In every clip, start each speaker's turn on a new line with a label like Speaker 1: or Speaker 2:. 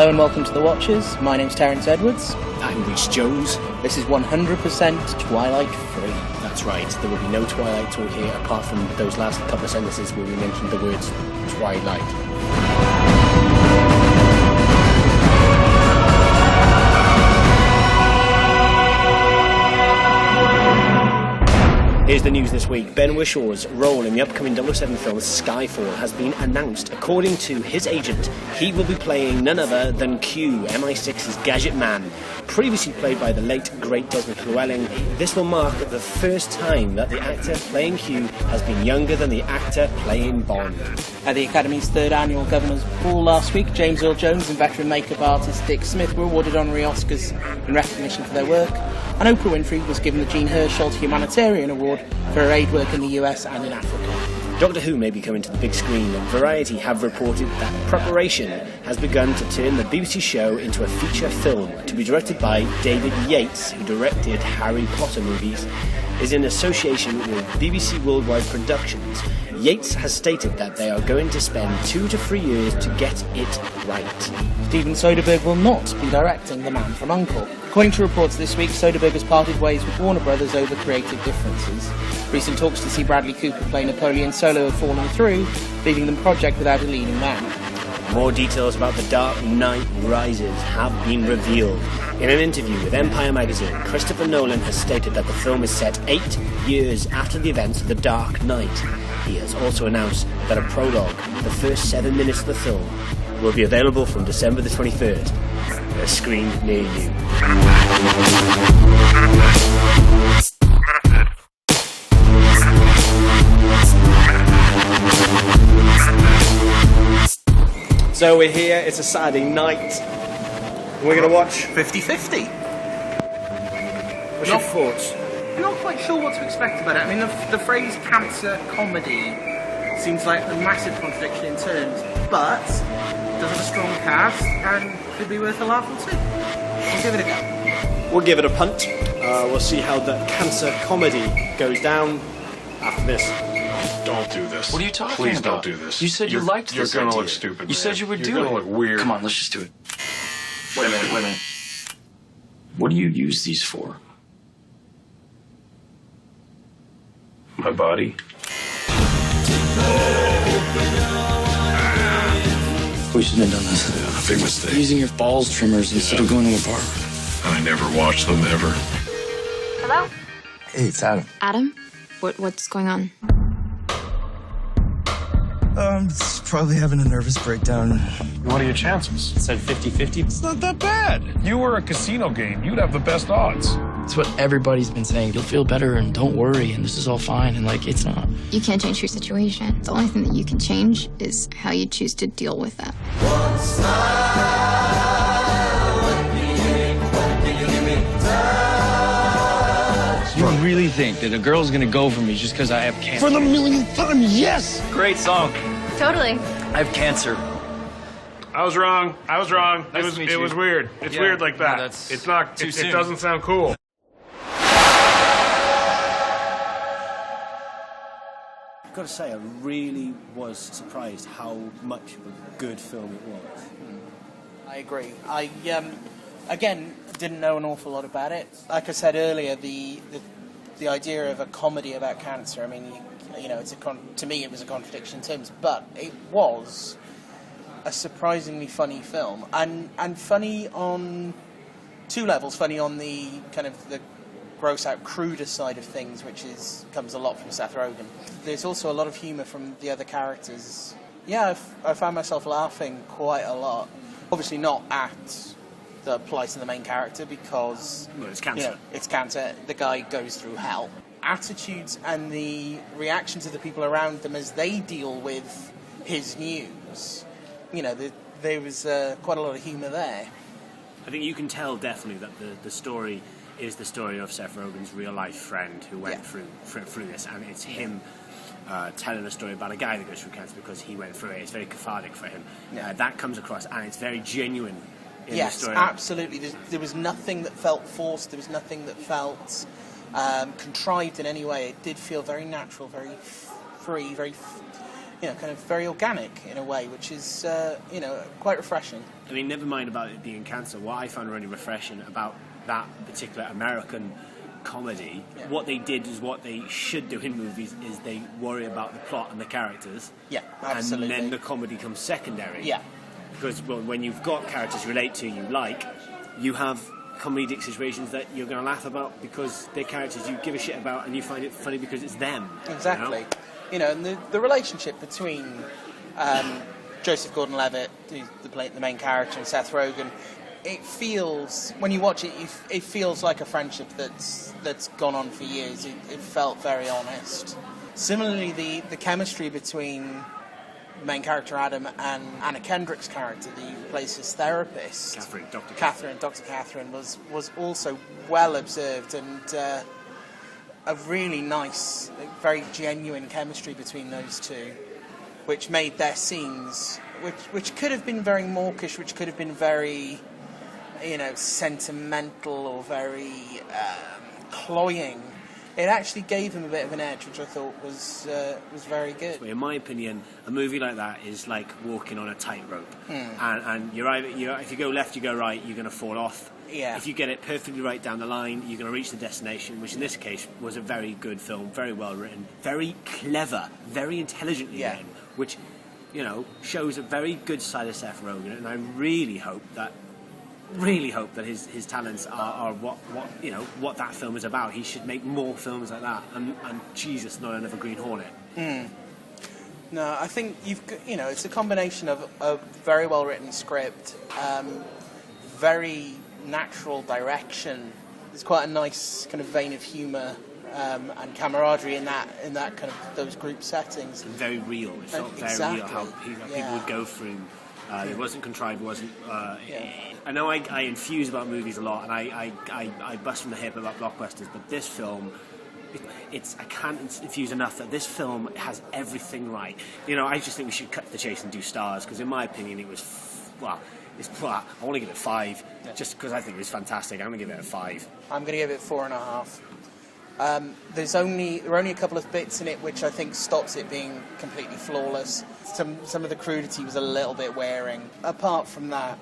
Speaker 1: Hello and welcome to The Watchers. My name's Terence Edwards.
Speaker 2: I'm Rhys Jones.
Speaker 1: This is 100% Twilight free.
Speaker 2: That's right, there will be no Twilight talk here apart from those last couple of sentences where we mentioned the words Twilight. Here's the news this week. Ben Whishaw's role in the upcoming 007 film Skyfall has been announced. According to his agent, he will be playing none other than Q, MI6's gadget man. Previously played by the late, great Desmond Llewellyn, this will mark the first time that the actor playing Q has been younger than the actor playing Bond.
Speaker 1: At the Academy's third annual Governor's Ball last week, James Earl Jones and veteran makeup artist Dick Smith were awarded honorary Oscars in recognition for their work, and Oprah Winfrey was given the Jean Hersholt Humanitarian Award for her aid work in the US and in Africa.
Speaker 2: Doctor Who may be coming to the big screen, and Variety have reported that preparation has begun to turn the BBC show into a feature film to be directed by David Yates, who directed Harry Potter movies, is in association with BBC Worldwide Productions. Yates has stated that they are going to spend 2 to 3 years to get it right.
Speaker 1: Steven Soderbergh will not be directing The Man from U.N.C.L.E. According to reports this week, Soderbergh has parted ways with Warner Brothers over creative differences. Recent talks to see Bradley Cooper play Napoleon Solo have fallen through, leaving the project without a leading man.
Speaker 2: More details about The Dark Knight Rises have been revealed. In an interview with Empire magazine, Christopher Nolan has stated that the film is set 8 years after the events of The Dark Knight. He has also announced that a prologue, the first 7 minutes of the film, will be available from December the 23rd. A screen near you. So we're here, it's a Saturday night. We're going to watch
Speaker 1: 50-50.
Speaker 2: What's your thoughts?
Speaker 1: I'm not quite sure what to expect about it. I mean, the phrase cancer comedy seems like a massive contradiction in terms, but it does have a strong cast and could be worth a laugh or two. We'll give it a go.
Speaker 2: We'll give it a punt. We'll see how the cancer comedy goes down after this.
Speaker 3: Don't do this.
Speaker 4: What are you talking about?
Speaker 3: Please don't do this.
Speaker 4: You said you liked this
Speaker 3: You're gonna
Speaker 4: idea.
Speaker 3: look stupid.
Speaker 4: You said you would do it.
Speaker 3: You're gonna look weird.
Speaker 4: Come on, let's just do it. Wait a minute. What do you use these for?
Speaker 3: My body.
Speaker 4: We shouldn't have done this.
Speaker 3: Yeah, big mistake.
Speaker 4: Using your balls trimmers instead of going to a barber.
Speaker 3: I never watched them ever.
Speaker 5: Hello?
Speaker 6: Hey, it's Adam.
Speaker 5: Adam? What's going on?
Speaker 6: It's probably having a nervous breakdown.
Speaker 3: What are your chances?
Speaker 4: It said 50-50.
Speaker 3: It's not that bad. You were a casino game. You'd have the best odds.
Speaker 4: It's what everybody's been saying. You'll feel better and don't worry and this is all fine, and like, it's not.
Speaker 5: You can't change your situation. The only thing that you can change is how you choose to deal with that.
Speaker 7: You really think that a girl's gonna go for me just because I have cancer?
Speaker 6: For the millionth time, yes!
Speaker 7: Great song.
Speaker 5: Totally.
Speaker 7: I have cancer.
Speaker 8: I was wrong.
Speaker 7: Nice to meet
Speaker 8: It
Speaker 7: you.
Speaker 8: was weird. It's
Speaker 7: Yeah,
Speaker 8: weird like that.
Speaker 7: no, that's
Speaker 8: it's not.
Speaker 7: too
Speaker 8: It
Speaker 7: soon.
Speaker 8: doesn't sound cool.
Speaker 2: I've got to say, I really was surprised how much of a good film it was.
Speaker 1: I agree. I again didn't know an awful lot about it. Like I said earlier, the idea of a comedy about cancer. I mean, you know, to me it was a contradiction in terms, but it was a surprisingly funny film, and funny on 2 levels. Funny on the kind of the gross out, cruder side of things, which comes a lot from Seth Rogen. There's also a lot of humour from the other characters. Yeah, I found myself laughing quite a lot. Obviously not at the plight of the main character because
Speaker 2: It's cancer.
Speaker 1: You know, it's cancer. The guy goes through hell. Attitudes and the reactions of the people around them as they deal with his news. You know, there was quite a lot of humour there.
Speaker 2: I think you can tell definitely that the story is the story of Seth Rogen's real life friend who went through this, and it's him telling a story about a guy that goes through cancer because he went through it. It's very cathartic for him.
Speaker 1: Yeah.
Speaker 2: That comes across, and it's very genuine in
Speaker 1: Yes,
Speaker 2: the story.
Speaker 1: absolutely. There was nothing that felt forced. There was nothing that felt contrived in any way. It did feel very natural, very free, very kind of very organic in a way, which is, quite refreshing.
Speaker 2: I mean, never mind about it being cancer. What I found really refreshing about that particular American comedy, what they did is what they should do in movies, is they worry about the plot and the characters.
Speaker 1: Yeah, absolutely.
Speaker 2: And then the comedy comes secondary.
Speaker 1: Yeah.
Speaker 2: Because when you've got characters you relate to, you have comedic situations that you're going to laugh about because they're characters you give a shit about, and you find it funny because it's them.
Speaker 1: Exactly. And the relationship between Joseph Gordon-Levitt, who's the main character, and Seth Rogen, it feels, when you watch it, it feels like a friendship that's gone on for years. It felt very honest. Similarly, the chemistry between the main character Adam and Anna Kendrick's character, who plays his therapist, Dr. Catherine, was also well observed, and a really nice, very genuine chemistry between those two, which made their scenes, which could have been very mawkish, which could have been very, sentimental or very cloying. It actually gave him a bit of an edge, which I thought was very good.
Speaker 2: In my opinion, a movie like that is like walking on a tightrope, and if you go left, you go right, you're going to fall off.
Speaker 1: Yeah.
Speaker 2: If you get it perfectly right down the line, you're going to reach the destination, which in this case was a very good film, very well written, very clever, very intelligently written, which shows a very good side of Seth Rogen, and I really hope that his talents are what that film is about. He should make more films like that, and Jesus, not another Green Hornet.
Speaker 1: No, I think it's a combination of a very well written script, very natural direction. There's quite a nice kind of vein of humour and camaraderie in that kind of those group settings.
Speaker 2: And very real. It felt very real how people would go through. It wasn't contrived. It wasn't. I know I infuse about movies a lot, and I bust from the hip about blockbusters, but this film, I can't infuse enough that this film has everything right. I just think we should cut to the chase and do stars, because in my opinion it was I want to give it 5, just because I think it was fantastic. I'm going to give it a 5.
Speaker 1: I'm going to give it 4.5. There are only a couple of bits in it which I think stops it being completely flawless. Some of the crudity was a little bit wearing. Apart from that,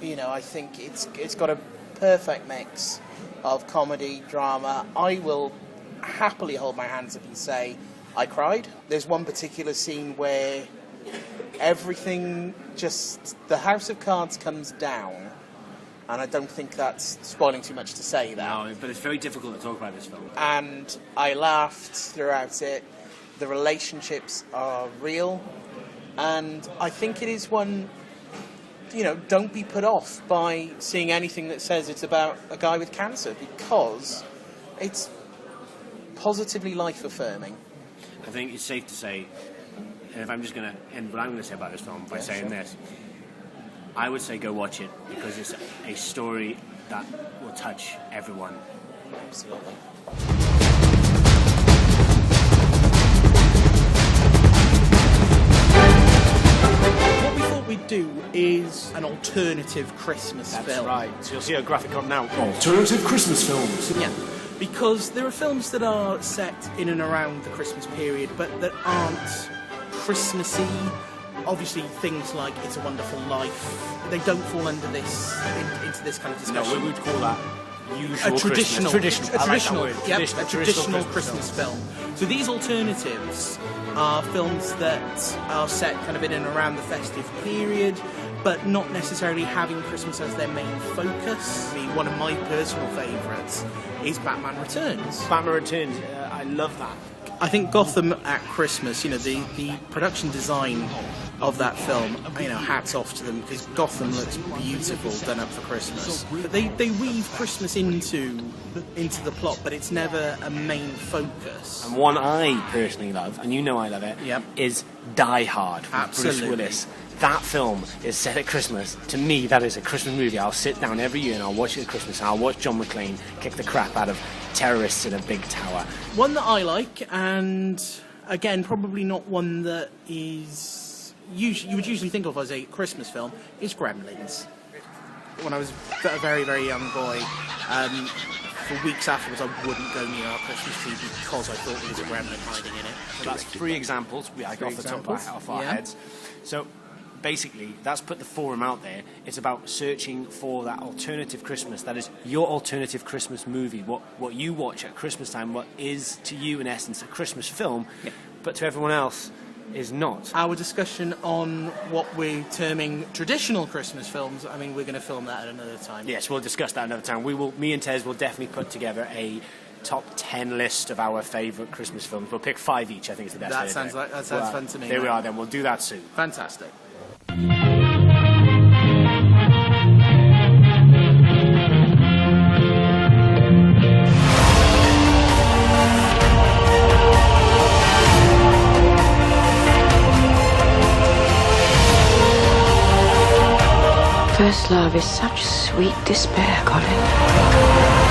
Speaker 1: I think it's got a perfect mix of comedy, drama. I will happily hold my hands up and say I cried. There's one particular scene where everything the House of Cards comes down, and I don't think that's spoiling too much to say that.
Speaker 2: No, but it's very difficult to talk about this film.
Speaker 1: And I laughed throughout it. The relationships are real, and I think it is one, don't be put off by seeing anything that says it's about a guy with cancer, because it's positively life-affirming.
Speaker 2: I think it's safe to say, and if I'm just going to end what I'm going to say about this film by saying this, I would say go watch it, because it's a story that will touch everyone.
Speaker 1: Absolutely. What we thought we'd do is an alternative Christmas film.
Speaker 2: That's right. So you'll see a graphic on now. Alternative Christmas films.
Speaker 1: Yeah. Because there are films that are set in and around the Christmas period, but that aren't Christmassy. Obviously, things like It's a Wonderful Life, they don't fall under this into this kind of discussion.
Speaker 2: No, we would call that usual
Speaker 1: a traditional
Speaker 2: traditional
Speaker 1: Christmas film. So these alternatives are films that are set kind of in and around the festive period, but not necessarily having Christmas as their main focus. I mean, one of my personal favourites is Batman Returns.
Speaker 2: Batman Returns, I love that.
Speaker 1: I think Gotham at Christmas, the production design of that film, hats off to them, because Gotham looks beautiful done up for Christmas. But they weave Christmas into the plot, but it's never a main focus.
Speaker 2: And one I personally love, and I love it, is Die Hard with
Speaker 1: Absolutely.
Speaker 2: Bruce Willis. That film is set at Christmas. To me, that is a Christmas movie. I'll sit down every year and I'll watch it at Christmas, and I'll watch John McClane kick the crap out of terrorists in a big tower.
Speaker 1: One that I like, and again, probably not one that is you would usually think of as a Christmas film, is Gremlins. When I was a very, very young boy,
Speaker 2: for weeks afterwards, I wouldn't go near our Christmas tree because I thought there was a gremlin hiding in it. So that's 3 examples we got off the top of our heads. So basically, that's put the forum out there. It's about searching for that alternative Christmas. That is your alternative Christmas movie. What you watch at Christmas time, what is to you, in essence, a Christmas film, but to everyone else is not.
Speaker 1: Our discussion on what we're terming traditional Christmas films, I mean, we're going to film that at another time.
Speaker 2: Yes, we'll discuss that another time. Me and Tez will definitely put together a top 10 list of our favourite Christmas films. We'll pick 5 each, I think is the best way to do it.
Speaker 1: That sounds fun to me.
Speaker 2: There we are then, we'll do that soon.
Speaker 1: Fantastic.
Speaker 9: First love is such sweet despair, Colin.